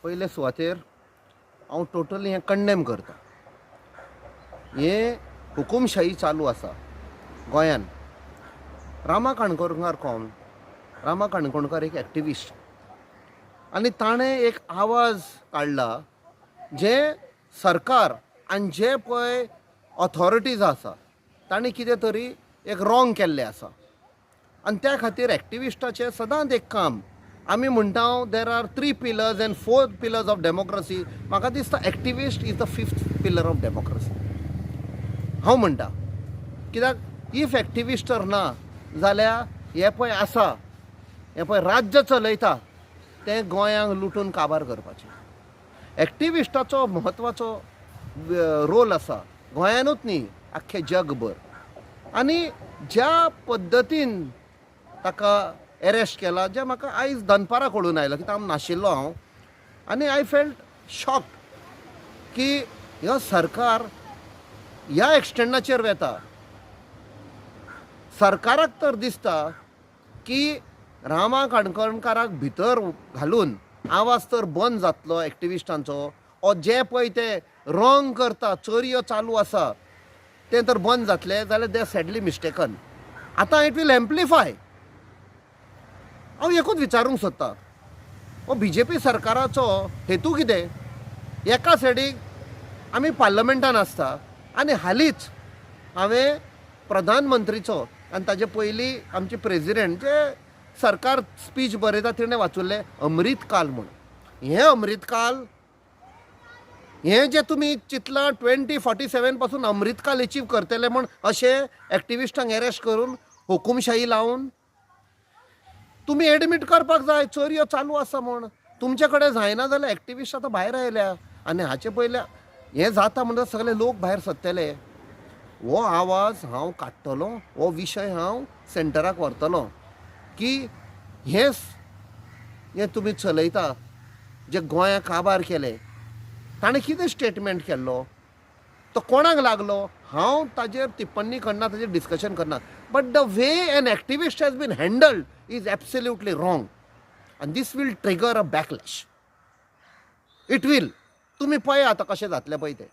पयले सुवातेर हांव टोटली हें कंडेम करता. हें हुकुमशाही चालू आसा गोंयान. रामा काणकोणकार कोण? रामा काणकोणकार एक एक्टिविस्ट आनी ताणें एक आवाज काडला जे सरकार आनी जे पळय ऑथॉरिटीज आसा तांणी कितें तरी एक रॉंग केल्लें आसा आनी त्या खातीर एक्टिविस्टाचें सदांच एक काम आमी म्हणटा there are 3 pillars end 4 pillars of democracy. म्हाका दिसता activist is the 5th pillar of democracy हांव म्हणटा. कित्याक इफ एक्टिविस्ट तर ना जाल्यार हे पळय आसा हें पळय राज्य चलयता तें गोंयांक लुटून काबार करपाचें. एक्टिविस्टाचो म्हत्वाचो रोल आसा गोंयानूच न्ही आख्खे जगभर. आनी ज्या पद्दतीन ताका एरेस्ट केला जें म्हाका आयज दनपारां कळून आयलां कित्याक नाशिल्लो हांव. आनी आय फेल्ट शॉक्ड की हो सरकार ह्या एक्सटेंडाचेर वेता. सरकाराक तर दिसता की रामा काणकोणकाराक भितर घालून आवाज तर बंद जातलो एक्टिविस्टांचो ओ जे पळय ते रॉंग करता चोरयो चालू आसा तें तर बंद जातलें जाल्यार दे सॅडली मिस्टेकन. आतां इट वील एम्प्लिफाय. हांव एकूच विचारूंक सोदतां हो BJP सरकाराचो हेतू कितें? एका सायडीक आमी पार्लमेंटान आसता आनी हालींच हांवें प्रधानमंत्रीचो आनी ताजे पयलीं आमचे प्रेजिडेंट जे सरकार स्पीच बरयता तिणें वाचुल्लें अमृत काल म्हूण. हें अमृत काल हें जें तुमी चिंतलां 2047 पासून अमृत काल अचीव करतले म्हूण अशें एक्टिविस्टांक एरेस्ट करून हुकुमशाही लावन तुमी एडमीट करपाक जाय चोरयो चालू आसा म्हूण. तुमचे कडेन जायना जाल्यार एक्टिविस्ट आतां भायर आयल्या आनी हाचे पयले हें जाता म्हणटच सगळे लोक भायर सरतले. हो आवाज हांव काडटलों हो विशय हांव सेंटराक व्हरतलों की हें तुमी चलयता जे गोंयाक काबार केले ताणें कितें स्टेटमेंट केल्लो तो कोणाक लागलो हांव ताजेर टिप्पणी करना ताजेर डिस्कशन करना. But the way an activist has been handled is absolutely wrong आनी this will trigger a backlash. It will. तुमी पळया आतां कशें जातलें पळय तें.